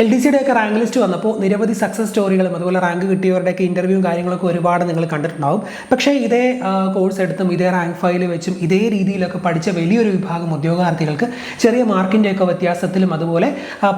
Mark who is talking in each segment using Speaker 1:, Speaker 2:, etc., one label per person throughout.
Speaker 1: LDCയുടെയൊക്കെ rank list വന്നപ്പോൾ നിരവധി success സ്റ്റോറികളും അതുപോലെ റാങ്ക് കിട്ടിയവരുടെയൊക്കെ ഇൻ്റർവ്യൂവും കാര്യങ്ങളൊക്കെ ഒരുപാട് നിങ്ങൾ കണ്ടിട്ടുണ്ടാവും. പക്ഷേ ഇതേ കോഴ്സ് എടുത്തും ഇതേ റാങ്ക് ഫയൽ വെച്ചും ഇതേ രീതിയിലൊക്കെ പഠിച്ച വലിയൊരു വിഭാഗം ഉദ്യോഗാർത്ഥികൾക്ക് ചെറിയ മാർക്കിൻ്റെയൊക്കെ വ്യത്യാസത്തിലും അതുപോലെ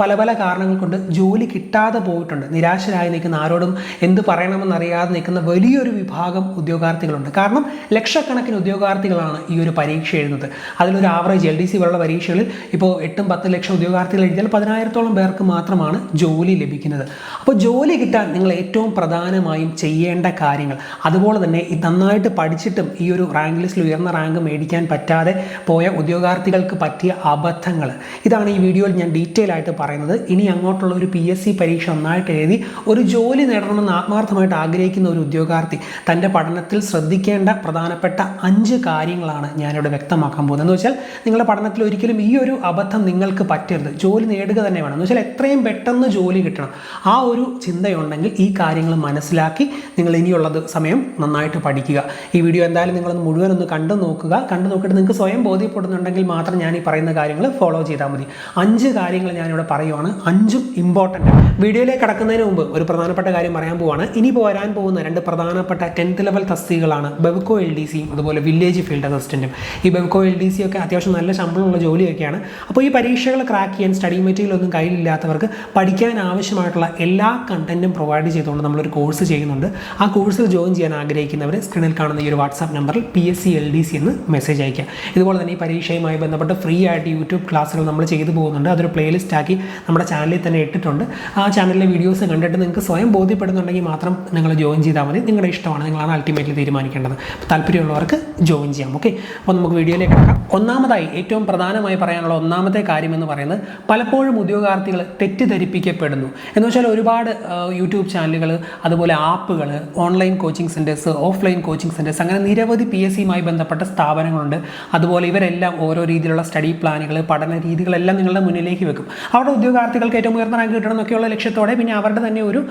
Speaker 1: പല പല കാരണങ്ങൾ കൊണ്ട് ജോലി കിട്ടാതെ പോയിട്ടുണ്ട്. നിരാശരായി നിൽക്കുന്ന, ആരോടും എന്ത് പറയണമെന്നറിയാതെ നിൽക്കുന്ന വലിയൊരു വിഭാഗം ഉദ്യോഗാർത്ഥികളുണ്ട്. കാരണം ലക്ഷക്കണക്കിന് ഉദ്യോഗാർത്ഥികളാണ് ഈ ഒരു പരീക്ഷ എഴുതുന്നത്. അതിലൊരു ആവറേജ് LDC പോലുള്ള പരീക്ഷകളിൽ ഇപ്പോൾ 8-10 ലക്ഷം ഉദ്യോഗാർത്ഥികൾ എഴുതിയാൽ 10,000-ഓളം പേർക്ക് മാത്രമാണ് ജോലി ലഭിക്കുന്നത്. അപ്പോൾ ജോലി കിട്ടാൻ നിങ്ങൾ ഏറ്റവും പ്രധാനമായും ചെയ്യേണ്ട കാര്യങ്ങൾ, അതുപോലെ തന്നെ നന്നായിട്ട് പഠിച്ചിട്ടും ഈ ഒരു റാങ്ക് ലിസ്റ്റിൽ ഉയർന്ന റാങ്ക് മേടിക്കാൻ പറ്റാതെ പോയ ഉദ്യോഗാർത്ഥികൾക്ക് പറ്റിയ അബദ്ധങ്ങൾ, ഇതാണ് ഈ വീഡിയോയിൽ ഞാൻ ഡീറ്റെയിൽ ആയിട്ട് പറയുന്നത്. ഇനി അങ്ങോട്ടുള്ള ഒരു PSC പരീക്ഷ നന്നായിട്ട് എഴുതി ഒരു ജോലി നേടണമെന്ന് ആത്മാർത്ഥമായിട്ട് ആഗ്രഹിക്കുന്ന ഒരു ഉദ്യോഗാർത്ഥി തൻ്റെ പഠനത്തിൽ ശ്രദ്ധിക്കേണ്ട പ്രധാനപ്പെട്ട 5 കാര്യങ്ങളാണ് ഞാനിവിടെ വ്യക്തമാക്കാൻ പോകുന്നത്. എന്ന് വെച്ചാൽ നിങ്ങളുടെ പഠനത്തിൽ ഒരിക്കലും ഈ ഒരു അബദ്ധം നിങ്ങൾക്ക് പറ്റരുത്. ജോലി നേടുക തന്നെ വേണം. എന്ന് വെച്ചാൽ എത്രയും പെട്ടെന്ന് ജോലി കിട്ടണം, ആ ഒരു ചിന്തയുണ്ടെങ്കിൽ ഈ കാര്യങ്ങൾ മനസ്സിലാക്കി നിങ്ങൾ ഇനിയുള്ള സമയം നന്നായിട്ട് പഠിക്കുക. ഈ വീഡിയോ എന്തായാലും നിങ്ങളൊന്ന് മുഴുവനൊന്ന് കണ്ടു നോക്കുക. കണ്ടു നോക്കിയിട്ട് നിങ്ങൾക്ക് സ്വയം ബോധ്യപ്പെടുന്നുണ്ടെങ്കിൽ മാത്രം ഞാൻ ഈ പറയുന്ന കാര്യങ്ങൾ ഫോളോ ചെയ്താൽ മതി. 5 കാര്യങ്ങൾ ഞാനിവിടെ പറയുവാണ്. 5ഉം ഇമ്പോർട്ടൻ്റ്. വീഡിയോയിലേക്ക് കടക്കുന്നതിന് മുമ്പ് ഒരു പ്രധാനപ്പെട്ട കാര്യം പറയാൻ പോവാണ്. ഇനി വരാൻ പോകുന്ന 2 പ്രധാനപ്പെട്ട 10th ലെവൽ തസ്തികകളാണ് ബെവ്കോ LDCയും അതുപോലെ വില്ലേജ് ഫീൽഡ് അസിസ്റ്റൻറ്റും. ഈ ബെവ്കോ LDC ഒക്കെ അത്യാവശ്യം നല്ല ശമ്പളമുള്ള ജോലിയൊക്കെയാണ്. അപ്പോൾ ഈ പരീക്ഷകൾ ക്രാക്ക് ചെയ്യാൻ സ്റ്റഡി മെറ്റീരിയൽ ഒന്നും കയ്യിലില്ലാത്തവർക്ക് പഠിക്കാൻ ആവശ്യമായിട്ടുള്ള എല്ലാ കണ്ടന്റും പ്രൊവൈഡ് ചെയ്തുകൊണ്ട് നമ്മളൊരു കോഴ്സ് ചെയ്യുന്നുണ്ട്. ആ കോഴ്സിൽ ജോയിൻ ചെയ്യാൻ ആഗ്രഹിക്കുന്നവർ സ്ക്രീനിൽ കാണുന്ന ഈ ഒരു വാട്സാപ്പ് നമ്പറിൽ PSC LDC എന്ന് മെസ്സേജ് അയക്കുക. ഇതുപോലെ തന്നെ ഈ പരീക്ഷയുമായി ബന്ധപ്പെട്ട് ഫ്രീ ആയിട്ട് യൂട്യൂബ് ക്ലാസ്സുകൾ നമ്മൾ ചെയ്തു പോകുന്നുണ്ട്. അതൊരു പ്ലേലിസ്റ്റ് ആക്കി നമ്മുടെ ചാനലിൽ തന്നെ ഇട്ടിട്ടുണ്ട്. ആ ചാനലിലെ വീഡിയോസ് കണ്ടിട്ട് നിങ്ങൾക്ക് സ്വയം ബോധ്യപ്പെടുന്നുണ്ടെങ്കിൽ മാത്രം നിങ്ങൾ ജോയിൻ ചെയ്താൽ മതി. നിങ്ങളുടെ ഇഷ്ടമാണ്, നിങ്ങളാണ് അൾട്ടിമേറ്റ്ലി തീരുമാനിക്കേണ്ടത്. താല്പര്യമുള്ളവർക്ക് ജോയിൻ ചെയ്യാം. ഓക്കെ, അപ്പോൾ നമുക്ക് വീഡിയോയിലേക്ക് കിടക്കാം. ഒന്നാമതായി ഏറ്റവും പ്രധാനമായി പറയാനുള്ള ഒന്നാമത്തെ കാര്യം എന്ന് പറയുന്നത്, പലപ്പോഴും ഉദ്യോഗാർത്ഥികൾ തെറ്റിദ്ധരിപ്പിക്കപ്പെടുന്നു. എന്ന് വെച്ചാൽ ഒരുപാട് യൂട്യൂബ് ചാനലുകൾ, അതുപോലെ ആപ്പുകൾ, online coaching centres, offline coaching centres, അങ്ങനെ നിരവധി PSCയുമായി ബന്ധപ്പെട്ട സ്ഥാപനങ്ങളുണ്ട്. അതുപോലെ ഇവരെല്ലാം ഓരോ രീതിയിലുള്ള സ്റ്റഡി പ്ലാനുകൾ, പഠന രീതികളെല്ലാം നിങ്ങളുടെ മുന്നിലേക്ക് വെക്കും. അവിടെ ഉദ്യോഗാർത്ഥികൾക്ക് ഏറ്റവും ഉയർന്ന റാങ്ക് കിട്ടണം എന്നൊക്കെയുള്ള ലക്ഷ്യത്തോടെ പിന്നെ അവരുടെ തന്നെ ഒരു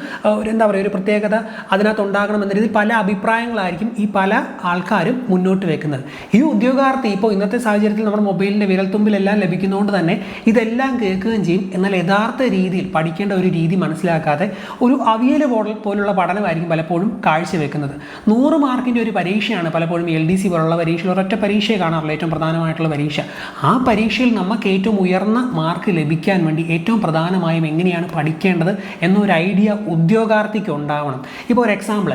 Speaker 1: എന്താ പറയുക, ഒരു പ്രത്യേകത അതിനകത്ത് ഉണ്ടാകണമെന്ന രീതിയിൽ പല അഭിപ്രായങ്ങളായിരിക്കും ഈ പല ആൾക്കാരും മുന്നോട്ട് വെക്കുന്നത്. ഈ ഉദ്യോഗാർത്ഥി ഇപ്പോൾ ഇന്നത്തെ സാഹചര്യത്തിൽ നമ്മുടെ മൊബൈലിൻ്റെ വിരൽത്തുമ്പിലെല്ലാം ലഭിക്കുന്നതുകൊണ്ട് തന്നെ ഇതെല്ലാം കേൾക്കുകയും ചെയ്യും. എന്നാൽ യഥാർത്ഥ രീതിയിൽ പഠിക്കേണ്ട ഒരു രീതി മനസ്സിലാക്കാതെ ഒരു അവിയൽ പോലുള്ള പഠനമായിരിക്കും പലപ്പോഴും കാഴ്ചവെക്കുന്നത്. 100 മാർക്കിൻ്റെ ഒരു പരീക്ഷയാണ് പലപ്പോഴും LDC പോലുള്ള പരീക്ഷയിൽ ഒരൊറ്റ പരീക്ഷയെ കാണാറില്ല, ഏറ്റവും പ്രധാനമായിട്ടുള്ള പരീക്ഷ. ആ പരീക്ഷയിൽ നമുക്ക് ഏറ്റവും ഉയർന്ന മാർക്ക് ലഭിക്കാൻ വേണ്ടി ഏറ്റവും പ്രധാനമായും എങ്ങനെയാണ് പഠിക്കേണ്ടത് എന്നൊരു ഐഡിയ ഉദ്യോഗാർത്ഥിക്ക് ഉണ്ടാവണം. ഇപ്പോൾ ഒരു എക്സാമ്പിൾ,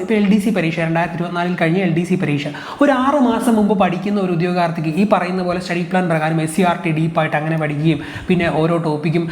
Speaker 1: ഇപ്പോൾ LDC പരീക്ഷ 2024 കഴിഞ്ഞ LDC പരീക്ഷ ഒരു 6 മാസം മുമ്പ് പഠിക്കുന്ന ഒരു ഉദ്യോഗാർത്ഥിക്ക് ഈ പറയുന്ന പോലെ സ്റ്റഡി പ്ലാൻ പ്രകാരം SCRT ഡീപ്പായിട്ട് അങ്ങനെ പഠിക്കുകയും പിന്നെ ഓരോ ടോപ്പിക്കും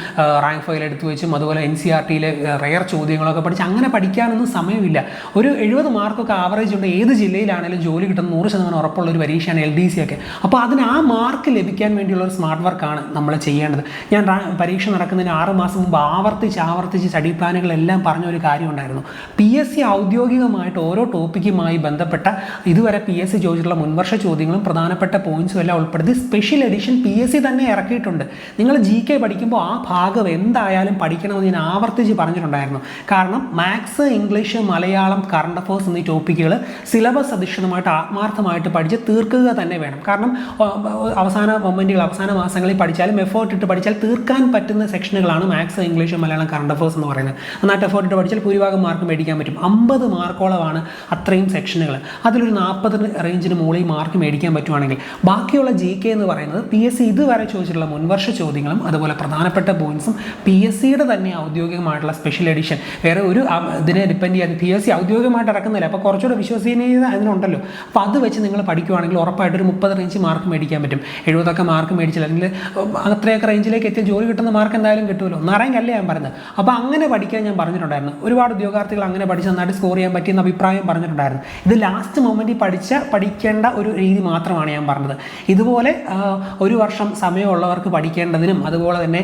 Speaker 1: റാങ്ക് ഫയൽ എടുത്തു വെച്ചും അതുപോലെ NCERTയിലെ റെയർ ചോദ്യങ്ങളൊക്കെ പഠിച്ച് അങ്ങനെ പഠിക്കാനൊന്നും സമയമില്ല. ഒരു 70 മാർക്കൊക്കെ ആവറേജ് ഉണ്ട്. ഏത് ജില്ലയിലാണെങ്കിലും ജോലി കിട്ടുന്ന 100% ഉറപ്പുള്ള ഒരു പരീക്ഷയാണ് LDC ഒക്കെ. അപ്പോൾ അതിന് ആ മാർക്ക് ലഭിക്കാൻ വേണ്ടിയുള്ള ഒരു സ്മാർട്ട് വർക്കാണ് നമ്മൾ ചെയ്യേണ്ടത്. ഞാൻ പരീക്ഷ നടക്കുന്നതിന് 6 മാസം മുമ്പ് ആവർത്തിച്ച് സ്റ്റഡി പ്ലാനുകളെല്ലാം പറഞ്ഞ ഒരു കാര്യം ഉണ്ടായിരുന്നു. PSC ഔദ്യോഗികമായിട്ട് ഓരോ ടോപ്പിക്കുമായി ബന്ധപ്പെട്ട ഇതുവരെ PSC ചോദിച്ചിട്ടുള്ള മുൻവർഷ ചോദ്യങ്ങളും പ്രധാനപ്പെട്ട പോയിന്റ്സും എല്ലാം ഉൾപ്പെടുത്തി സ്പെഷ്യൽ എഡിഷൻ PSC തന്നെ ഇറക്കിയിട്ടുണ്ട്. നിങ്ങൾ GK പഠിക്കുമ്പോൾ ആ ഭാഗം എന്തായാലും പഠിക്കണമെന്ന് ഞാൻ ആവർത്തിച്ച് പറഞ്ഞിട്ടുണ്ടായിരുന്നു. കാരണം maths, English, Malayalam, current affairs എന്നീ ടോപ്പിക്കുകൾ സിലബസ് അധിഷ്ഠിതമായിട്ട് ആത്മാർത്ഥമായിട്ട് പഠിച്ച് തീർക്കുക തന്നെ വേണം. കാരണം അവസാന മൊമെൻറ്റുകൾ, അവസാന മാസങ്ങളിൽ പഠിച്ചാലും എഫേർട്ട് ഇട്ട് പഠിച്ചാൽ തീർക്കാൻ പറ്റുന്ന സെക്ഷനുകളാണ് maths, English, Malayalam, current affairs എന്ന് പറയുന്നത്. നന്നായിട്ട് എഫേർട്ട് ഇട്ട് പഠിച്ചാൽ ഭൂരിഭാഗം മാർക്ക് മേടിക്കാൻ പറ്റും. 50 മാർക്കോളമാണ് അത്രയും സെക്ഷനുകൾ. അതിലൊരു 40 റേഞ്ചിന് മുകളിൽ മാർക്ക് മേടിക്കാൻ പറ്റുവാണെങ്കിൽ ബാക്കിയുള്ള GK എന്ന് പറയുന്നത് PSC ഇതുവരെ ചോദിച്ചിട്ടുള്ള മുൻവർഷ ചോദ്യങ്ങളും അതുപോലെ പ്രധാനപ്പെട്ട പോയിന്റ്സും PSCയുടെ തന്നെ ഔദ്യോഗികമായിട്ടുള്ള സ്പെഷ്യൽ എഡിഷൻ, വേറെ ഒരു ഇതിനെ ഡിപ്പെൻഡ് ചെയ്യാതെ PSC ഔദ്യോഗികമായിട്ട് ഇറക്കുന്നില്ല. അപ്പോൾ കുറച്ചുകൂടെ വിശ്വസനീയത അതിനുണ്ടല്ലോ. അപ്പോൾ അത് വെച്ച് നിങ്ങൾ പഠിക്കുവാണെങ്കിൽ ഉറപ്പായിട്ട് ഒരു 30 റേഞ്ച് മാർക്ക് മേടിക്കാൻ പറ്റും. 70 മാർക്ക് മേടിച്ചില്ല, അല്ലെങ്കിൽ അത്രയൊക്കെ റേഞ്ചിലേക്ക് എത്തിയ ജോലി കിട്ടുന്ന മാർക്ക് എന്തായാലും കിട്ടുമല്ലോ. റാങ്കല്ലേ ഞാൻ പറഞ്ഞത്. അപ്പോൾ അങ്ങനെ പഠിക്കാൻ ഞാൻ പറഞ്ഞിട്ടുണ്ടായിരുന്നു. ഒരുപാട് ഉദ്യോഗാർത്ഥികൾ അങ്ങനെ പഠിച്ച് നന്നായിട്ട് സ്കോർ ചെയ്യാൻ പറ്റിയെന്ന അഭിപ്രായം പറഞ്ഞിട്ടുണ്ടായിരുന്നു. ഇത് ലാസ്റ്റ് മൊമെൻറ്റിൽ പഠിക്കേണ്ട ഒരു രീതി മാത്രമാണ് ഞാൻ പറഞ്ഞത്. ഇതുപോലെ ഒരു വർഷം സമയമുള്ളവർക്ക് പഠിക്കേണ്ടതിനും അതുപോലെ തന്നെ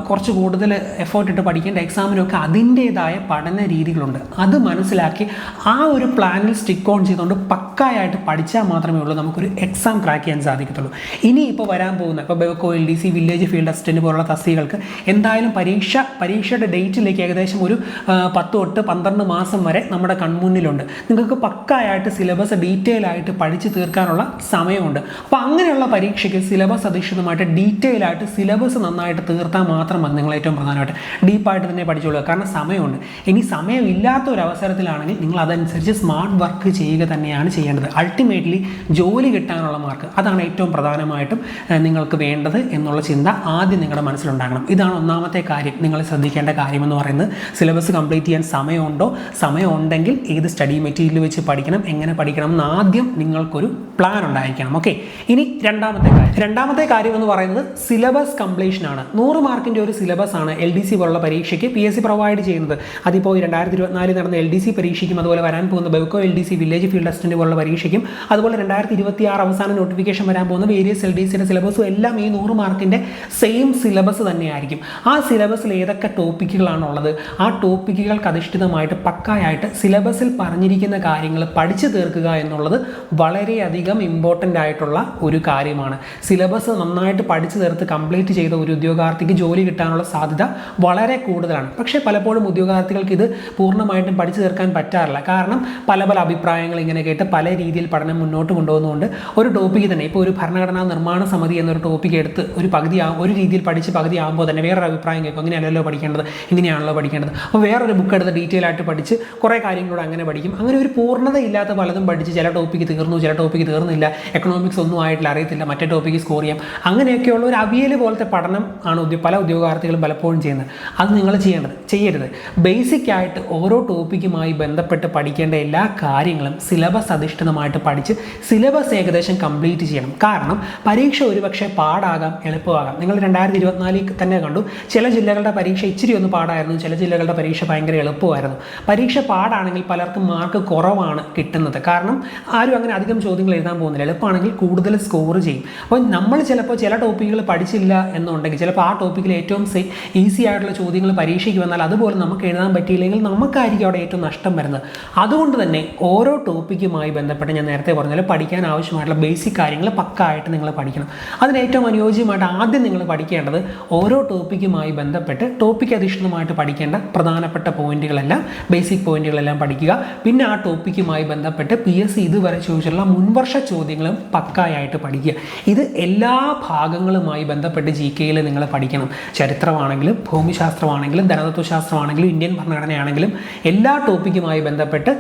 Speaker 1: കുറച്ച് കൂടുതൽ എഫേർട്ട് ഇട്ട് പഠിക്കേണ്ട എക്സാമിനൊക്കെ അതിൻ്റേതായ പഠന രീതികളുണ്ട്. അത് മനസ്സിലാക്കി ആ ഒരു പ്ലാനിൽ സ്റ്റിക്ക് ഓൺ ചെയ്തുകൊണ്ട് പക്കായായിട്ട് പഠിച്ചാൽ മാത്രമേ ഉള്ളൂ നമുക്കൊരു എക്സാം ക്രാക്ക് ചെയ്യാൻ സാധിക്കത്തുള്ളൂ. ഇനി ഇപ്പോൾ വരാൻ പോകുന്ന ഇപ്പോൾ Bevco, LDC, village field assistant പോലുള്ള തസ്തികൾക്ക് എന്തായാലും പരീക്ഷയുടെ ഡേറ്റിലേക്ക് ഏകദേശം ഒരു 10 തൊട്ട് 12 മാസം വരെ നമ്മുടെ കൺമുന്നിലുണ്ട്. നിങ്ങൾക്ക് പക്കായായിട്ട് സിലബസ് ഡീറ്റെയിൽ ആയിട്ട് പഠിച്ച് തീർക്കാനുള്ള സമയമുണ്ട്. അപ്പോൾ അങ്ങനെയുള്ള പരീക്ഷയ്ക്ക് സിലബസ് അധിഷ്ഠിതമായിട്ട് ഡീറ്റെയിൽ ആയിട്ട് സിലബസ് നന്നായിട്ട് തീർത്താൽ മാത്രം മതി. നിങ്ങൾ ഏറ്റവും പ്രധാനമായിട്ട് ഡീപ്പായിട്ട് തന്നെ പഠിച്ചോളുക. കാരണം സമയമുണ്ട്. ഇനി സമയമില്ലാത്ത ഒരു അവസരത്തിലാണെങ്കിൽ നിങ്ങൾ അതനുസരിച്ച് സ്മാർട്ട് വർക്ക് ചെയ്യുക തന്നെയാണ് ചെയ്യേണ്ടത്. അൾട്ടിമേറ്റ്ലി ജോലി കിട്ടാനുള്ള മാർക്ക്, അതാണ് ഏറ്റവും പ്രധാനമായിട്ടും നിങ്ങൾക്ക് വേണ്ടത് എന്നുള്ള ചിന്ത ആദ്യം നിങ്ങളുടെ മനസ്സിലുണ്ടാകണം. ഇതാണ് ഒന്നാമത്തെ കാര്യം. നിങ്ങൾ ശ്രദ്ധിക്കേണ്ട കാര്യമെന്ന് പറയുന്നത് സിലബസ് കംപ്ലീറ്റ് ചെയ്യാൻ സമയമുണ്ടോ, സമയം ഉണ്ടെങ്കിൽ ഏത് സ്റ്റഡി മെറ്റീരിയൽ വെച്ച് പഠിക്കണം, എങ്ങനെ പഠിക്കണം എന്ന് ആദ്യം നിങ്ങൾക്കൊരു പ്ലാൻ ഉണ്ടായിരിക്കണം. ഓക്കെ. ഇനി രണ്ടാമത്തെ കാര്യം എന്ന് പറയുന്നത് സിലബസ് കംപ്ലീഷൻ ആണ്. 100 മാർക്കിൻ്റെ ഒരു സിലബസ് ആണ് LDC പോലുള്ള പരീക്ഷയ്ക്ക് PSC പ്രൊവൈഡ് ചെയ്യുന്നത്. അതിപ്പോൾ 2024 നടന്ന LDC പരീക്ഷയ്ക്കും അതുപോലെ വരാൻ പോകുന്ന Bevco, LDC, village field assistant പോലുള്ള പരീക്ഷയ്ക്കും അതുപോലെ 2026 അവസാന നോട്ടിഫിക്കേഷൻ വരാൻ പോകുന്ന വേരിയസ് LDCയുടെ സിലബസും എല്ലാം ഈ 100 മാർക്കിൻ്റെ സെയിം സിലബസ് തന്നെയായിരിക്കും. ആ സിലബസിൽ ഏതൊക്കെ ടോപ്പിക്കുകളാണുള്ളത്, ആ ടോപ്പിക്കുകൾക്ക് അധിഷ്ഠിതമായിട്ട് പക്കായായിട്ട് സിലബസിൽ പറഞ്ഞിരിക്കുന്ന കാര്യങ്ങൾ പഠിച്ചു തീർക്കുക എന്നുള്ളത് വളരെയധികം ഇമ്പോർട്ടൻ്റ് ആയിട്ടുള്ള ഒരു കാര്യമാണ്. സിലബസ് നന്നായിട്ട് പഠിച്ചു തീർത്ത് കംപ്ലീറ്റ് ചെയ്ത ഒരു ഉദ്യോഗാർത്ഥിക്ക് ജോലി കിട്ടാനുള്ള സാധ്യത വളരെ കൂടുതലാണ്. പക്ഷേ പലപ്പോഴും ഉദ്യോഗാർത്ഥികൾക്ക് ഇത് പൂർണ്ണമായിട്ടും പഠിച്ചു തീർക്കാൻ പറ്റാറില്ല. കാരണം പല അഭിപ്രായങ്ങൾ ഇങ്ങനെ കേട്ട് പല രീതിയിൽ പഠനം മുന്നോട്ട് കൊണ്ടുപോകുന്നതുകൊണ്ട് ഒരു ടോപ്പിക്ക് തന്നെ ഇപ്പോൾ ഒരു ഭരണഘടനാ നിർമ്മാണ സമിതി എന്നൊരു ടോപ്പിക്ക് എടുത്ത് ഒരു രീതിയിൽ പഠിച്ച് പകുതി ആകുമ്പോൾ തന്നെ വേറൊരു അഭിപ്രായം കേൾക്കും, അങ്ങനെയല്ലല്ലോ പഠിക്കേണ്ടത്, ഇങ്ങനെയാണല്ലോ പഠിക്കേണ്ടത്. അപ്പോൾ വേറൊരു ബുക്ക് എടുത്ത് ഡീറ്റെയിൽ ആയിട്ട് പഠിച്ച് കുറേ കാര്യങ്ങളോട് അങ്ങനെ പഠിക്കും. അങ്ങനെ ഒരു പൂർണ്ണതയില്ലാത്ത പലതും പഠിച്ച് ചില ടോപ്പിക്ക് തീർന്നു, ചില ടോപ്പിക്ക് തീർന്നില്ല, എക്കണോമിക്സ് ഒന്നും ആയിട്ടില്ല, അറിയത്തില്ല, മറ്റേ ടോപ്പിക്ക് സ്കോർ ചെയ്യാം. അങ്ങനെയൊക്കെയുള്ള ഒരു അവിയൽ പോലത്തെ പഠനം ആണ് പല ഉദ്യോഗാർത്ഥികളും പലപ്പോഴും ചെയ്യുന്നത്. അത് നിങ്ങൾ ചെയ്യരുത്. ബേസിക് ആയിട്ട് ഓരോ ടോപ്പിക്കുമായി ബന്ധപ്പെട്ട് പഠിക്കേണ്ട എല്ലാ കാര്യങ്ങളും സിലബസ് അധിഷ്ഠിതമായിട്ട് പഠിച്ച് സിലബസ് ഏകദേശം കംപ്ലീറ്റ് ചെയ്യണം. കാരണം പരീക്ഷ ഒരുപക്ഷെ പാടാകാം, എളുപ്പമാകാം. നിങ്ങൾ 2024 തന്നെ കണ്ടു, ചില ജില്ലകളുടെ പരീക്ഷ ഇച്ചിരി ഒന്ന് പാടായിരുന്നു, ചില ജില്ലകളുടെ പരീക്ഷ ഭയങ്കര എളുപ്പമായിരുന്നു. പരീക്ഷ പാടാണെങ്കിൽ പലർക്കും മാർക്ക് കുറവാണ് കിട്ടുന്നത്. കാരണം ആരും അങ്ങനെ അധികം ചോദ്യങ്ങൾ എഴുതാൻ പോകുന്നില്ല. എളുപ്പമാണെങ്കിൽ കൂടുതൽ സ്കോർ ചെയ്യും. അപ്പോൾ നമ്മൾ ചിലപ്പോൾ ചില ടോപ്പിക്കുകൾ പഠിച്ചില്ല എന്നുണ്ടെങ്കിൽ ചിലപ്പോൾ ആ ടോപ്പിക്കിൽ ഏറ്റവും ഈസി ആയിട്ടുള്ള ചോദ്യങ്ങൾ പരീക്ഷയ്ക്ക് വന്നാൽ അതുപോലെ നമുക്ക് എഴുതാൻ പറ്റിയില്ലെങ്കിൽ നമുക്കായിരിക്കും അവിടെ ഏറ്റവും നഷ്ടം വരുന്നത്. അതുകൊണ്ട് തന്നെ ഓരോ ടോപ്പിക്കുമായി ബന്ധപ്പെട്ട് ഞാൻ നേരത്തെ പറഞ്ഞാൽ പഠിക്കാൻ ആവശ്യമായിട്ടുള്ള ബേസിക് കാര്യങ്ങൾ പക്കായിട്ട് നിങ്ങൾ പഠിക്കണം. അതിന് ഏറ്റവും അനുയോജ്യമായിട്ട് ആദ്യം നിങ്ങൾ പഠിക്കേണ്ടത് ഓരോ ടോപ്പിക്കുമായി ബന്ധപ്പെട്ട് ടോപ്പിക് അധിഷ്ഠിതമായിട്ട് പഠിക്കേണ്ട പ്രധാനപ്പെട്ട പോയിന്റുകളെല്ലാം, ബേസിക് പോയിന്റുകളെല്ലാം പഠിക്കുക. പിന്നെ ആ ടോപ്പിക്കുമായി ബന്ധപ്പെട്ട് PSC ഇതുവരെ ചോദിച്ചിട്ടുള്ള മുൻവർഷ ചോദ്യങ്ങളും പക്കായായിട്ട് പഠിക്കുക. ഇത് എല്ലാ ഭാഗങ്ങളുമായി ബന്ധപ്പെട്ട് GKയിൽ നിങ്ങൾ പഠിക്കണം. ചരിത്രമാണെങ്കിലും ഭൂമിശാസ്ത്രമാണെങ്കിലും ധനതത്വശാസ്ത്രമാണെങ്കിലും ഇന്ത്യൻ ഭരണഘടനയാണെങ്കിലും എല്ലാ ടോപ്പിക്കുമായി ബന്ധപ്പെട്ട്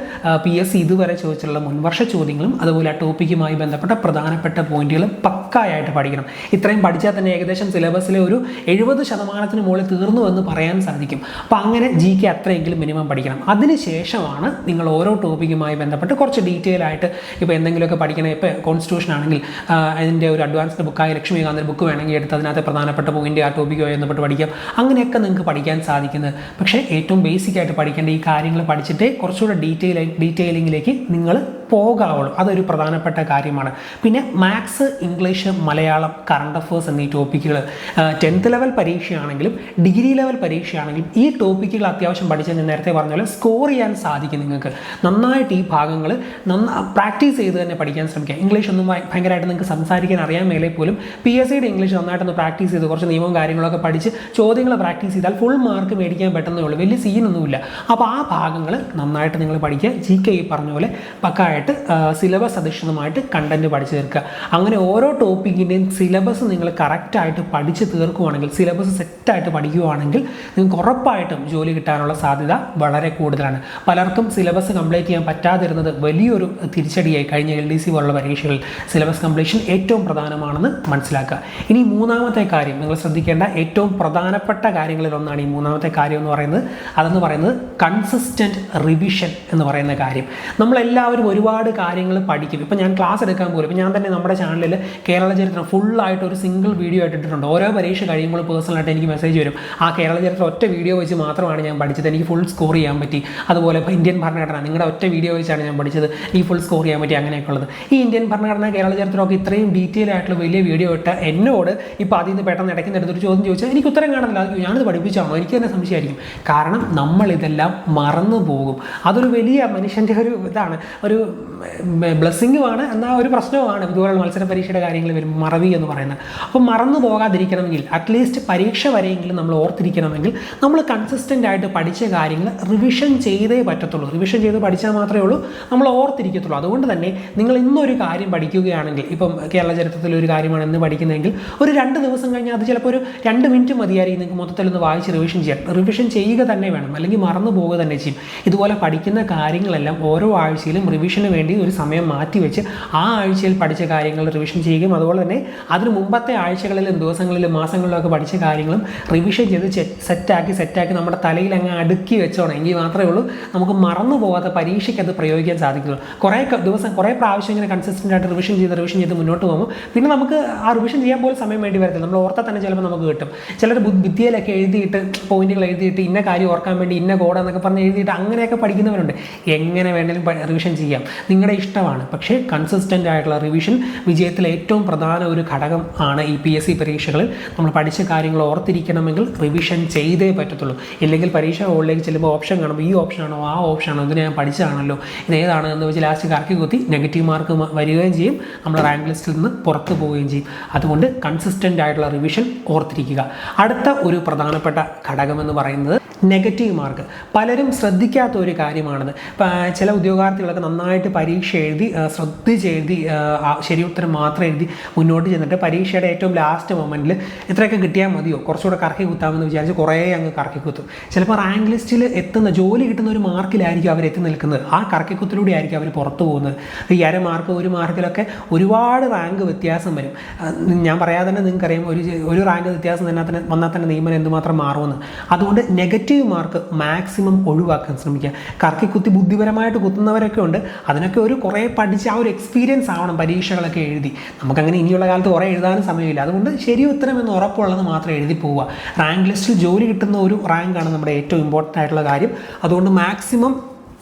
Speaker 1: PSC ഇതുവരെ ചോദിച്ചിട്ടുള്ള മുൻവർഷ ചോദ്യങ്ങളും അതുപോലെ ആ ടോപ്പിക്കുമായി ബന്ധപ്പെട്ട പ്രധാനപ്പെട്ട പോയിന്റുകളും പക്കായായിട്ട് പഠിക്കണം. ഇത്രയും പഠിച്ചാൽ തന്നെ ഏകദേശം സിലബസിലെ ഒരു 70% മുകളിൽ തീർന്നു എന്ന് പറയാൻ സാധിക്കും. അപ്പോൾ അങ്ങനെ GK അത്രയെങ്കിലും മിനിമം പഠിക്കണം. അതിനുശേഷമാണ് നിങ്ങൾ ഓരോ ടോപ്പിക്കുമായി ബന്ധപ്പെട്ട് കുറച്ച് ഡീറ്റെയിൽ ആയിട്ട് ഇപ്പോൾ എന്തെങ്കിലുമൊക്കെ പഠിക്കണം. ഇപ്പോൾ കോൺസ്റ്റിറ്റ്യൂഷൻ ആണെങ്കിൽ അതിൻ്റെ ഒരു അഡ്വാൻസ്ഡ് ബുക്കായ ലക്ഷ്മികാന്തിൻ്റെ ബുക്ക് വേണമെങ്കിൽ എടുത്ത് അതിനകത്ത് പ്രധാനപ്പെട്ട പോയിന്റ് ആ ടോപ്പിക്കുമായി ബന്ധപ്പെട്ട് പഠിക്കാം. അങ്ങനെയൊക്കെ നിങ്ങൾക്ക് പഠിക്കാൻ സാധിക്കുന്നത്. പക്ഷേ ഏറ്റവും ബേസിക് ആയിട്ട് പഠിക്കേണ്ട ഈ കാര്യങ്ങൾ പഠിച്ചിട്ടേ കുറച്ചുകൂടെ ഡീറ്റെയിലിങ്ങിലേക്ക് നിങ്ങൾ പോകാവുള്ളൂ. അതൊരു പ്രധാനപ്പെട്ട കാര്യമാണ്. പിന്നെ maths, English, Malayalam, current affairs എന്നീ ടോപ്പിക്കുകൾ 10th ലെവൽ പരീക്ഷയാണെങ്കിലും ഡിഗ്രി ലെവൽ പരീക്ഷയാണെങ്കിലും ഈ ടോപ്പിക്കുകൾ അത്യാവശ്യം പഠിച്ചാൽ ഞാൻ നേരത്തെ പറഞ്ഞ പോലെ സ്കോർ ചെയ്യാൻ സാധിക്കും. നിങ്ങൾക്ക് നന്നായിട്ട് ഈ ഭാഗങ്ങൾ പ്രാക്ടീസ് ചെയ്ത് തന്നെ പഠിക്കാൻ ശ്രമിക്കുക. ഇംഗ്ലീഷ് ഒന്നും ഭയങ്കരമായിട്ട് നിങ്ങൾക്ക് സംസാരിക്കാൻ അറിയാൻ മേലെ പോലും PSCയുടെ ഇംഗ്ലീഷ് നന്നായിട്ടൊന്ന് പ്രാക്ടീസ് ചെയ്ത് കുറച്ച് നിയമവും കാര്യങ്ങളൊക്കെ പഠിച്ച് ചോദ്യങ്ങൾ പ്രാക്ടീസ് ചെയ്താൽ ഫുൾ മാർക്ക് മേടിക്കാൻ പറ്റുന്നേ ഉള്ളൂ. വലിയ സീനൊന്നുമില്ല. അപ്പോൾ ആ ഭാഗങ്ങൾ നന്നായിട്ട് നിങ്ങൾ പഠിക്കുക. GK ഈ പറഞ്ഞ പോലെ പക്കായിട്ട് സിലബസ് അധിഷ്ഠിതമായിട്ട് കണ്ടന്റ് പഠിച്ചു തീർക്കുക. അങ്ങനെ ഓരോ ടോപ്പിക്കിൻ്റെയും സിലബസ് നിങ്ങൾ കറക്റ്റായിട്ട് പഠിച്ച് തീർക്കുകയാണെങ്കിൽ, സിലബസ് സെറ്റായിട്ട് പഠിക്കുകയാണെങ്കിൽ നിങ്ങൾക്ക് ഉറപ്പായിട്ടും ജോലി കിട്ടാനുള്ള സാധ്യത വളരെ കൂടുതലാണ്. പലർക്കും സിലബസ് കംപ്ലീറ്റ് ചെയ്യാൻ പറ്റാതിരുന്നത് വലിയൊരു തിരിച്ചടിയായി. കഴിഞ്ഞ LDC പോലുള്ള പരീക്ഷകളിൽ സിലബസ് കംപ്ലീഷൻ ഏറ്റവും പ്രധാനമാണെന്ന് മനസ്സിലാക്കുക. ഇനി മൂന്നാമത്തെ കാര്യം നിങ്ങൾ ശ്രദ്ധിക്കേണ്ട ഏറ്റവും പ്രധാനപ്പെട്ട കാര്യങ്ങളിൽ ഒന്നാണ് ഈ മൂന്നാമത്തെ കാര്യം എന്ന് പറയുന്നത് കൺസിസ്റ്റൻറ്റ് റിവിഷൻ എന്ന് പറയുന്ന കാര്യം. നമ്മളെല്ലാവരും ഒരുപാട് കാര്യങ്ങൾ പഠിക്കും. ഇപ്പോൾ ഞാൻ ക്ലാസ് എടുക്കാൻ പോലും ഇപ്പോൾ ഞാൻ തന്നെ നമ്മുടെ ചാനലിൽ കേരള ചരിത്രം ഫുള്ളായിട്ട് ഒരു സിംഗിൾ വീഡിയോ ഇട്ടിട്ടുണ്ട്. ഓരോ പരീക്ഷ കഴിയുമ്പോൾ പേഴ്സണലായിട്ട് എനിക്ക് മെസ്സേജ് വരും, ആ കേരള ചരിത്രം ഒറ്റ വീഡിയോ വെച്ച് മാത്രമാണ് ഞാൻ പഠിച്ചത്, എനിക്ക് ഫുൾ സ്കോർ ചെയ്യാൻ പറ്റി. അതുപോലെ ഇപ്പോൾ ഇന്ത്യൻ ഭരണഘടന നിങ്ങളുടെ ഒറ്റ വീഡിയോ വെച്ചാണ് ഞാൻ പഠിച്ചത്, എനിക്ക് ഫുൾ സ്കോർ ചെയ്യാൻ പറ്റി. അങ്ങനെയൊക്കെ ഉള്ളത് ഈ ഇന്ത്യൻ ഭരണഘടന, കേരള ചരിത്രമൊക്കെ ഇത്രയും ഡീറ്റെയിൽ ആയിട്ടുള്ള വലിയ വീഡിയോ ഇട്ട എന്നോട് ഇപ്പോൾ അതിൽ നിന്ന് പെട്ടെന്ന് ഇടയ്ക്കുന്ന എടുത്തൊരു ചോദ്യം ചോദിച്ചാൽ എനിക്ക് ഉത്തരം കാണുന്നില്ല. അത് ഞാനത് പഠിപ്പിച്ചാണോ, എനിക്ക് തന്നെ സംശയമായിരിക്കും. കാരണം നമ്മളിതെല്ലാം മറന്നു പോകും. അതൊരു വലിയ മനുഷ്യൻ്റെ ഒരു ഇതാണ്, ഒരു ബ്ലെസ്സിങ്ങുമാണ്, എന്നാൽ ഒരു പ്രശ്നവുമാണ് ഇതുപോലുള്ള മത്സര പരീക്ഷയുടെ കാര്യങ്ങൾ വരുമ്പോൾ മറവി എന്ന് പറയുന്നത്. അപ്പോൾ മറന്നു പോകാതിരിക്കണമെങ്കിൽ അറ്റ്ലീസ്റ്റ് പരീക്ഷ വരെയെങ്കിലും നമ്മൾ ഓർത്തിരിക്കണമെങ്കിൽ നമ്മൾ കൺസിസ്റ്റൻ്റ് ആയിട്ട് പഠിച്ച കാര്യങ്ങൾ റിവിഷൻ ചെയ്തേ പറ്റത്തുള്ളൂ. റിവിഷൻ ചെയ്ത് പഠിച്ചാൽ മാത്രമേ ഉള്ളൂ നമ്മൾ ഓർത്തിരിക്കത്തുള്ളൂ. അതുകൊണ്ട് തന്നെ നിങ്ങൾ ഇന്നൊരു കാര്യം പഠിക്കുകയാണെങ്കിൽ, ഇപ്പം കേരള ചരിത്രത്തിൽ ഒരു കാര്യമാണ് ഇന്ന് പഠിക്കുന്നതെങ്കിൽ ഒരു 2 ദിവസം കഴിഞ്ഞാൽ അത് ചിലപ്പോൾ ഒരു 2 മിനിറ്റ് മതിയായിരിക്കും നിങ്ങൾക്ക് മൊത്തത്തിലൊന്ന് വായിച്ച് റിവിഷൻ ചെയ്യാൻ. റിവിഷൻ ചെയ്യുക തന്നെ വേണം, അല്ലെങ്കിൽ മറന്നു പോവുക തന്നെ ചെയ്യും. ഇതുപോലെ പഠിക്കുന്ന കാര്യങ്ങളെല്ലാം ഓരോ ആഴ്ചയിലും റിവിഷന് വേണ്ടി ഒരു സമയം മാറ്റി വെച്ച് ആ ആഴ്ചയിൽ പഠിച്ച കാര്യങ്ങൾ റിവിഷൻ ചെയ്യുകയും അതുപോലെ തന്നെ അതിന് മുമ്പത്തെ ആഴ്ചകളിലും ദിവസങ്ങളിലും മാസങ്ങളിലും ഒക്കെ പഠിച്ച കാര്യങ്ങളും റിവിഷൻ ചെയ്ത് സെറ്റാക്കി നമ്മുടെ തലയിൽ അങ്ങ് അടുക്കി വെച്ചോണം. എങ്കിൽ മാത്രമേ ഉള്ളൂ നമുക്ക് മറന്നു പോകാത്ത പരീക്ഷയ്ക്ക് അത് പ്രയോഗിക്കാൻ സാധിക്കുള്ളൂ. കുറേ പ്രാവശ്യം ഇങ്ങനെ കൺസിസ്റ്റൻ്റ് ആയിട്ട് റിവിഷൻ ചെയ്ത് മുന്നോട്ട് പോകുമ്പോൾ പിന്നെ നമുക്ക് ആ റിവിഷൻ ചെയ്യാൻ പോലും സമയം വേണ്ടി വരത്തില്ല. നമ്മൾ ഓർത്താൽ തന്നെ ചിലപ്പോൾ നമുക്ക് കിട്ടും. ചിലർ ഭിത്തിയിലൊക്കെ എഴുതിയിട്ട് പോയിന്റുകൾ എഴുതിയിട്ട് ഇന്ന കാര്യം ഓർക്കാൻ വേണ്ടി ഇന്ന കോഡ് എന്നൊക്കെ പറഞ്ഞ് എഴുതിയിട്ട് അങ്ങനെയൊക്കെ പഠിക്കുന്നവരുണ്ട്. എങ്ങനെ വേണമെങ്കിലും റിവിഷൻ ചെയ്യാം, നിങ്ങളുടെ ഇഷ്ടമാണ്. പക്ഷേ കൺസിസ്റ്റൻ്റ് ആയിട്ടുള്ള റിവിഷൻ വിജയത്തിലെ ഏറ്റവും പ്രധാന ഒരു ഘടകം ആണ്. ഈ PSC പരീക്ഷകളിൽ നമ്മൾ പഠിച്ച കാര്യങ്ങൾ ഓർത്തിരിക്കണമെങ്കിൽ റിവിഷൻ ചെയ്തേ പറ്റത്തുള്ളൂ. ഇല്ലെങ്കിൽ പരീക്ഷ ഹോളിലേക്ക് ചെല്ലുമ്പോൾ ഓപ്ഷൻ കാണുമ്പോൾ ഈ ഓപ്ഷനാണോ ആ ഓപ്ഷനാണോ ഇതിനെ ഞാൻ പഠിച്ചതാണല്ലോ ഇതേതാണ് എന്ന് വെച്ച് ലാസ്റ്റ് കറക്കി കുത്തി നെഗറ്റീവ് മാർക്ക് വരികയും ചെയ്യും, നമ്മൾ റാങ്ക് ലിസ്റ്റിൽ നിന്ന് പുറത്തു പോവുകയും ചെയ്യും. അതുകൊണ്ട് കൺസിസ്റ്റൻ്റ് ആയിട്ടുള്ള റിവിഷൻ ഓർത്തിരിക്കുക. അടുത്ത ഒരു പ്രധാനപ്പെട്ട ഘടകമെന്ന് പറയുന്നത് നെഗറ്റീവ് മാർക്ക്. പലരും ശ്രദ്ധിക്കാത്ത ഒരു കാര്യമാണത്. ചില ഉദ്യോഗാർത്ഥികളൊക്കെ നന്നായിട്ട് പരീക്ഷ എഴുതി ശ്രദ്ധിച്ചെഴുതി ശരി ഉത്തരം മാത്രം എഴുതി മുന്നോട്ട് ചെന്നിട്ട് പരീക്ഷയുടെ ഏറ്റവും ലാസ്റ്റ് മൊമെൻറ്റിൽ ഇത്രയൊക്കെ കിട്ടിയാൽ മതിയോ, കുറച്ചുകൂടെ കറക്കി കുത്താമെന്ന് വിചാരിച്ച് കുറേ അങ്ങ് കറക്കി കുത്തും. ചിലപ്പോൾ റാങ്ക് ലിസ്റ്റിൽ എത്തുന്ന ജോലി കിട്ടുന്ന ഒരു മാർക്കിലായിരിക്കും അവർ എത്തി നിൽക്കുന്നത്. ആ കറക്കിക്കുത്തിലൂടെ ആയിരിക്കും അവർ പുറത്തു പോകുന്നത്. ഈ 1/2 മാർക്ക് 1 മാർക്കിലൊക്കെ ഒരുപാട് റാങ്ക് വ്യത്യാസം വരും. ഞാൻ പറയാതെ തന്നെ നിങ്ങൾക്കറിയാം ഒരു റാങ്ക് വ്യത്യാസം തന്നെ വന്നാൽ തന്നെ നിയമനം എന്തുമാത്രം മാറുമെന്ന്. അതുകൊണ്ട് നെഗറ്റീവ് മാർക്ക് മാക്സിമം ഒഴിവാക്കാൻ ശ്രമിക്കുക. കറക്കിക്കുത്തി ബുദ്ധിപരമായിട്ട് കുത്തുന്നവരൊക്കെ ഉണ്ട്. അതിനൊക്കെ കുറേ പഠിച്ച് ആ ഒരു എക്സ്പീരിയൻസ് ആവണം പരീക്ഷകളൊക്കെ എഴുതി. നമുക്കങ്ങനെ ഇനിയുള്ള കാലത്ത് കുറേ എഴുതാനും സമയമില്ല. അതുകൊണ്ട് ശരി ഉത്തരം എന്ന് ഉറപ്പുള്ളത് മാത്രം എഴുതി പോവുക. റാങ്ക് ലിസ്റ്റിൽ ജോലി കിട്ടുന്ന ഒരു റാങ്കാണ് നമ്മുടെ ഏറ്റവും ഇമ്പോർട്ടൻ്റ് ആയിട്ടുള്ള കാര്യം. അതുകൊണ്ട് മാക്സിമം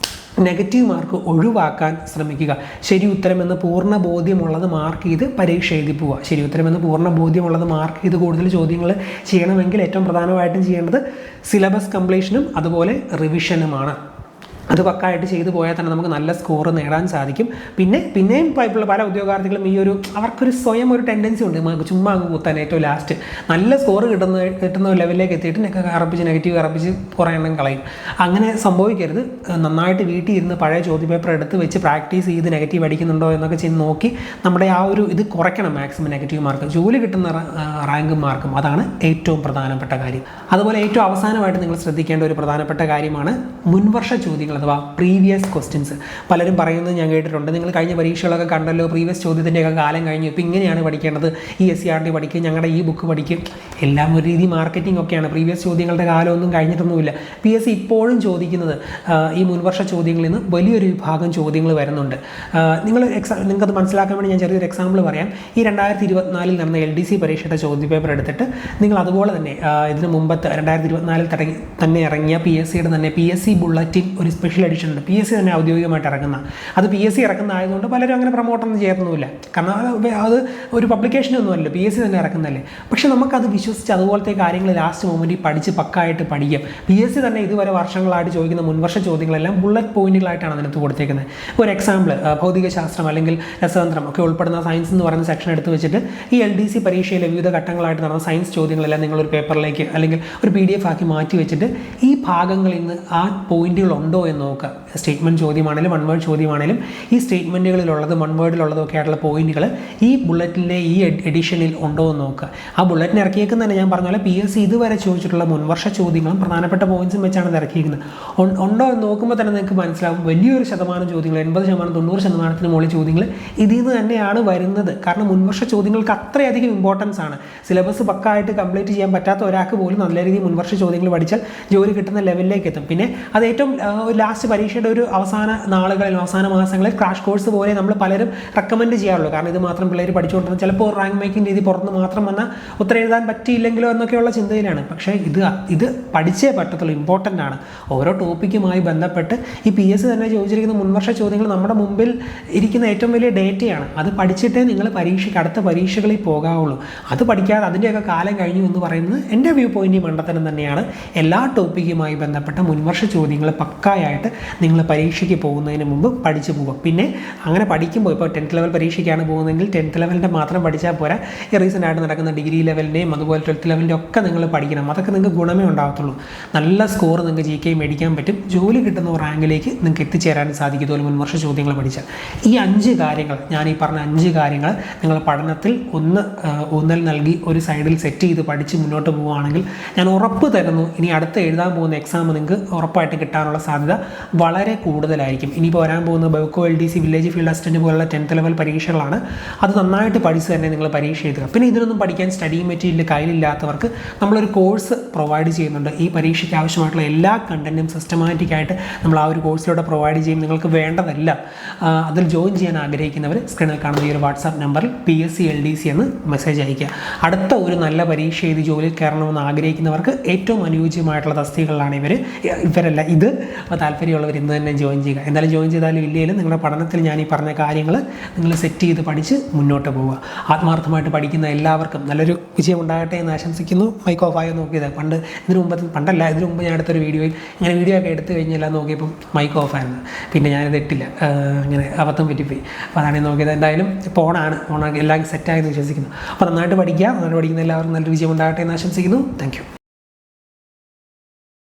Speaker 1: നെഗറ്റീവ് മാർക്ക് ഒഴിവാക്കാൻ ശ്രമിക്കുക. ശരി ഉത്തരമെന്ന് പൂർണ്ണ ബോധ്യമുള്ളത് മാർക്ക് ചെയ്ത് പരീക്ഷ എഴുതി പോവുക. ശരി ഉത്തരമെന്ന് പൂർണ്ണ ബോധ്യമുള്ളത് മാർക്ക് ചെയ്ത് കൂടുതൽ ചോദ്യങ്ങൾ ചെയ്യണമെങ്കിൽ ഏറ്റവും പ്രധാനമായിട്ടും ചെയ്യേണ്ടത് സിലബസ് കംപ്ലീഷനും അതുപോലെ റിവിഷനുമാണ്. അത് പക്കായിട്ട് ചെയ്തു പോയാൽ തന്നെ നമുക്ക് നല്ല സ്കോർ നേടാൻ സാധിക്കും. പിന്നെയും പല ഉദ്യോഗാർത്ഥികളും അവർക്കൊരു സ്വയം ഒരു ടെൻഡൻസി ഉണ്ട് ചുമ്മാ അങ്ങ് കുത്താൻ ഏറ്റവും ലാസ്റ്റ് നല്ല സ്കോർ കിട്ടുന്ന ലെവലിലേക്ക് എത്തിയിട്ട് നെഗറ്റീവ് കറപ്പിച്ച് കുറേ എണ്ണം കളയും. അങ്ങനെ സംഭവിക്കരുത്. നന്നായിട്ട് വീട്ടിൽ ഇരുന്ന് പഴയ ചോദ്യപേപ്പർ എടുത്ത് വെച്ച് പ്രാക്ടീസ് ചെയ്ത് നെഗറ്റീവ് അടിക്കുന്നുണ്ടോ എന്നൊക്കെ ചെയ്ത് നോക്കി നമ്മുടെ ആ ഇത് കുറയ്ക്കണം. മാക്സിമം നെഗറ്റീവ് മാർക്ക്, ജോലി കിട്ടുന്ന റാങ്കും മാർക്കും, അതാണ് ഏറ്റവും പ്രധാനപ്പെട്ട കാര്യം. അതുപോലെ ഏറ്റവും അവസാനമായിട്ട് നിങ്ങൾ ശ്രദ്ധിക്കേണ്ട ഒരു പ്രധാനപ്പെട്ട കാര്യമാണ് മുൻവർഷ ചോദ്യങ്ങൾ അഥവാ പ്രീവിയസ് ക്വസ്റ്റ്യൻസ്. പലരും പറയുന്നത് ഞാൻ കേട്ടിട്ടുണ്ട്, നിങ്ങൾ കഴിഞ്ഞ പരീക്ഷകളൊക്കെ കണ്ടല്ലോ, പ്രീവിയസ് ചോദ്യത്തിൻ്റെയൊക്കെ കാലം കഴിഞ്ഞു, ഇപ്പോൾ ഇങ്ങനെയാണ് പഠിക്കേണ്ടത്, ഈ SCRT പഠിക്കും, ഞങ്ങളുടെ ഈ ബുക്ക് പഠിക്കും. എല്ലാം ഒരു രീതി മാർക്കറ്റിംഗ് ഒക്കെയാണ്. പ്രീവിയസ് ചോദ്യങ്ങളുടെ കാലമൊന്നും കഴിഞ്ഞിട്ടൊന്നുമില്ല. PSC ഇപ്പോഴും ചോദിക്കുന്നത് ഈ മുൻവർഷ ചോദ്യങ്ങളിൽ നിന്ന് വലിയൊരു വിഭാഗം ചോദ്യങ്ങൾ വരുന്നുണ്ട്. നിങ്ങൾക്കത് മനസ്സിലാക്കാൻ വേണ്ടി ഞാൻ ചെറിയൊരു എക്സാമ്പിൾ പറയാം. ഈ 2024 നടന്ന LDC പരീക്ഷയുടെ ചോദ്യപേപ്പർ എടുത്തിട്ട് നിങ്ങൾ അതുപോലെ തന്നെ ഇതിന് മുമ്പത്തെ 2024 തന്നെ ഇറങ്ങിയ PSCയുടെ തന്നെ PSC ബുള്ളറ്റിൻ ഒരു സ്പെഷ്യൽ എഡിഷൻ ഉണ്ട്. PSC തന്നെ ഔദ്യോഗികമായിട്ട് ഇറക്കുന്ന. അത് PSC ഇറക്കുന്ന ആയതുകൊണ്ട് പലരും അങ്ങനെ പ്രൊമോട്ടൊന്നും ചെയ്യുന്നില്ല. കാരണം അത് ഒരു പബ്ലിക്കേഷനൊന്നുമല്ലോ, PSC തന്നെ ഇറക്കുന്നതല്ലേ. പക്ഷെ നമുക്കത് വിശ്വസിച്ച് അതുപോലത്തെ കാര്യങ്ങൾ ലാസ്റ്റ് മൊമെൻറ്റിൽ പഠിച്ച് പക്കായിട്ട് പഠിക്കാം. PSC തന്നെ ഇതുവരെ വർഷങ്ങളായിട്ട് ചോദിക്കുന്ന മുൻവർഷ ചോദ്യങ്ങളെല്ലാം ബുള്ളറ്റ് പോയിന്റുകളായിട്ടാണ് അതിനകത്ത് കൊടുത്തേക്കുന്നത്. ഒരു എക്സാമ്പിൾ, ഭൗതികശാസ്ത്രം അല്ലെങ്കിൽ രസതന്ത്രം ഒക്കെ ഉൾപ്പെടുന്ന സയൻസ് എന്ന് പറയുന്ന സെക്ഷൻ എടുത്ത് വെച്ചിട്ട് ഈ LDC പരീക്ഷയിലെ വിവിധ ഘട്ടങ്ങളായിട്ട് നടന്ന സയൻസ് ചോദ്യങ്ങളെല്ലാം നിങ്ങളൊരു പേപ്പറിലേക്ക് അല്ലെങ്കിൽ ഒരു PDF ആക്കി മാറ്റി വെച്ചിട്ട് ഈ ഭാഗങ്ങളിൽ നിന്ന് ആ പോയിന്റുകളുണ്ടോ എന്ന് നോക്കുക. സ്റ്റേറ്റ്മെൻറ്റ് ചോദ്യമാണെങ്കിലും വൺ വേർഡ് ചോദ്യമാണെങ്കിലും ഈ സ്റ്റേറ്റ്മെൻറ്റുകളിലുള്ളത് വൺ വേർഡിലുള്ളതൊക്കെ ആയിട്ടുള്ള പോയിന്റുകൾ ഈ ബുള്ളറ്റിൻ്റെ ഈ എഡിഷനിൽ ഉണ്ടോ എന്ന് നോക്കുക. ആ ബുള്ളറ്റിന് ഇറക്കിയേക്കുന്ന തന്നെ ഞാൻ പറഞ്ഞ പോലെ PSC ഇതുവരെ ചോദിച്ചിട്ടുള്ള മുൻവർഷ ചോദ്യങ്ങളും പ്രധാനപ്പെട്ട പോയിന്റ്സും വെച്ചാണ് ഇത് ഇറക്കിയിരിക്കുന്നത്. ഉണ്ടോ എന്ന് നോക്കുമ്പോൾ തന്നെ നിങ്ങൾക്ക് മനസ്സിലാവും വലിയൊരു ശതമാനം ചോദ്യങ്ങൾ 80%, 90% മുകളിൽ ചോദ്യങ്ങൾ ഇതിൽ നിന്ന് തന്നെയാണ് വരുന്നത്. കാരണം മുൻവർഷ ചോദ്യങ്ങൾക്ക് അത്രയധികം ഇമ്പോർട്ടൻസ് ആണ്. സിലബസ് പക്കായിട്ട് കംപ്ലീറ്റ് ചെയ്യാൻ പറ്റാത്ത ഒരാൾക്ക് പോലും നല്ല രീതിയിൽ മുൻവർഷ ചോദ്യങ്ങൾ പഠിച്ചാൽ ജോലി കിട്ടുന്ന ലെവലിലേക്ക് എത്തും. പിന്നെ അത് ഏറ്റവും ലാസ്റ്റ് പരീക്ഷയുടെ ഒരു അവസാന നാളുകളിൽ അവസാന മാസങ്ങളിൽ ക്രാഷ് കോഴ്സ് പോലെ നമ്മൾ പലരും റെക്കമെൻഡ് ചെയ്യാറുള്ളൂ. കാരണം ഇത് മാത്രം പിള്ളേർ പഠിച്ചുകൊണ്ടിരുന്നത് ചിലപ്പോൾ റാങ്ക് മേക്കിംഗ് രീതി പുറത്തുനിന്ന് മാത്രം വന്നാൽ ഉത്തരം എഴുതാൻ പറ്റിയില്ലെങ്കിലോ എന്നൊക്കെയുള്ള ചിന്തയിലാണ്. പക്ഷേ ഇത് പഠിച്ചേ പറ്റത്തുള്ളൂ, ഇമ്പോർട്ടൻ്റ് ആണ്. ഓരോ ടോപ്പിക്കുമായി ബന്ധപ്പെട്ട് ഈ PS തന്നെ ചോദിച്ചിരിക്കുന്ന മുൻവർഷ ചോദ്യങ്ങൾ നമ്മുടെ മുമ്പിൽ ഇരിക്കുന്ന ഏറ്റവും വലിയ ഡേറ്റയാണ്. അത് പഠിച്ചിട്ടേ നിങ്ങൾ അടുത്ത പരീക്ഷകളിൽ പോകാവുള്ളൂ. അത് പഠിക്കാതെ അതിൻ്റെയൊക്കെ കാലം കഴിഞ്ഞു എന്ന് പറയുന്നത് എൻ്റെ വ്യൂ പോയിൻ്റ് മണ്ടത്തരം തന്നെയാണ്. എല്ലാ ടോപ്പിക്കുമായി ബന്ധപ്പെട്ട മുൻവർഷ ചോദ്യങ്ങൾ പക്കായായിട്ട് നിങ്ങൾ പരീക്ഷയ്ക്ക് പോകുന്നതിന് മുമ്പ് പഠിച്ചു പോകുക. പിന്നെ അങ്ങനെ പഠിക്കുമ്പോൾ ഇപ്പോൾ 10th ലെവൽ പരീക്ഷയ്ക്കാണ് പോകുന്നതെങ്കിൽ 10th ലെവലിൻ്റെ മാത്രം പഠിച്ചാൽ പോരാ. ഈ റീസെൻ്റ് ആയിട്ട് നടക്കുന്ന ഡിഗ്രി ലെവലിൻ്റെയും അതുപോലെ 12th ലെവലിൻ്റെ ഒക്കെ നിങ്ങൾ പഠിക്കണം. അതൊക്കെ നിങ്ങൾക്ക് ഗുണമേ ഉണ്ടാകത്തുള്ളൂ. നല്ല സ്കോർ നിങ്ങൾക്ക് GK മേടിക്കാൻ പറ്റും. ജോലി കിട്ടുന്ന റാങ്കിലേക്ക് നിങ്ങൾക്ക് എത്തിച്ചേരാൻ സാധിക്കും ഇതുപോലെ മുൻവർഷ ചോദ്യങ്ങൾ പഠിച്ചാൽ. ഈ 5 കാര്യങ്ങൾ, ഞാൻ ഈ പറഞ്ഞ 5 കാര്യങ്ങൾ നിങ്ങൾ പഠനത്തിൽ ഊന്നൽ നൽകി ഒരു സൈഡിൽ സെറ്റ് ചെയ്ത് പഠിച്ച് മുന്നോട്ട് പോവുകയാണെങ്കിൽ ഞാൻ ഉറപ്പ് തരുന്നു, ഇനി അടുത്ത് എഴുതാൻ പോകുന്ന എക്സാം നിങ്ങൾക്ക് ഉറപ്പായിട്ട് കിട്ടാനുള്ള സാധ്യത വളരെ കൂടുതലായിരിക്കും. ഇനിയിപ്പോൾ വരാൻ പോകുന്ന Bevco LDC village field assistant പോലുള്ള 10th ലെവൽ പരീക്ഷകളാണ്. അത് നന്നായിട്ട് പഠിച്ച് തന്നെ നിങ്ങൾ പരീക്ഷ എഴുതുക. പിന്നെ ഇതിനൊന്നും പഠിക്കാൻ സ്റ്റഡി മെറ്റീരിയൽ കയ്യിലില്ലാത്തവർക്ക് നമ്മളൊരു കോഴ്സ് പ്രൊവൈഡ് ചെയ്യുന്നുണ്ട്. ഈ പരീക്ഷയ്ക്ക് ആവശ്യമായിട്ടുള്ള എല്ലാ കണ്ടൻറ്റും സിസ്റ്റമാറ്റിക്കായിട്ട് നമ്മൾ ആ ഒരു കോഴ്സിലൂടെ പ്രൊവൈഡ് ചെയ്യും. നിങ്ങൾക്ക് വേണ്ടതെല്ലാം അതിൽ ജോയിൻ ചെയ്യാൻ ആഗ്രഹിക്കുന്നവർ സ്ക്രീനിൽ കാണുന്ന ഈ ഒരു വാട്സാപ്പ് നമ്പറിൽ PSC LDC എന്ന് മെസ്സേജ് അയയ്ക്കുക. അടുത്ത ഒരു നല്ല പരീക്ഷ എഴുതി ജോലിയിൽ കയറണമെന്ന് ആഗ്രഹിക്കുന്നവർക്ക് ഏറ്റവും അനുയോജ്യമായിട്ടുള്ള തസ്തികകളാണ് ഇവരല്ല ഇത്. താല്പര്യമുള്ളവർ ഇന്ന് തന്നെ ജോയിൻ ചെയ്യുക. എന്തായാലും ജോയിൻ ചെയ്താലും ഇല്ലെങ്കിലും നിങ്ങളുടെ പഠനത്തിൽ ഞാൻ ഈ പറഞ്ഞ കാര്യങ്ങൾ നിങ്ങൾ സെറ്റ് ചെയ്ത് പഠിച്ച് മുന്നോട്ട് പോവുക. ആത്മാർത്ഥമായിട്ട് പഠിക്കുന്ന എല്ലാവർക്കും നല്ലൊരു വിജയം ഉണ്ടാകട്ടെ എന്ന് ആശംസിക്കുന്നു. മൈക്ക് ഓഫ് ആയോ നോക്കിയത് ഇതിനു മുമ്പ് ഞാൻ അടുത്തൊരു വീഡിയോയിൽ ഇങ്ങനെ വീഡിയോ ഒക്കെ എടുത്തു കഴിഞ്ഞെല്ലാം നോക്കിയപ്പം മൈക്ക് ഓഫ് ആയിരുന്നു. പിന്നെ ഞാനിത് ഇട്ടില്ല, അങ്ങനെ അബദ്ധം പറ്റിപ്പോയി. അപ്പോൾ അതാണ് നോക്കിയത്. എന്തായാലും ഇപ്പോൾ ഓണാണ് എല്ലാം സെറ്റായെന്ന് വിശ്വസിക്കുന്നു. അപ്പോൾ നന്നായിട്ട് പഠിക്കുക. നന്നായിട്ട് പഠിക്കുന്ന എല്ലാവർക്കും നല്ലൊരു വിജയം ഉണ്ടാകട്ടെ എന്ന് ആശംസിക്കുന്നു. Thank you.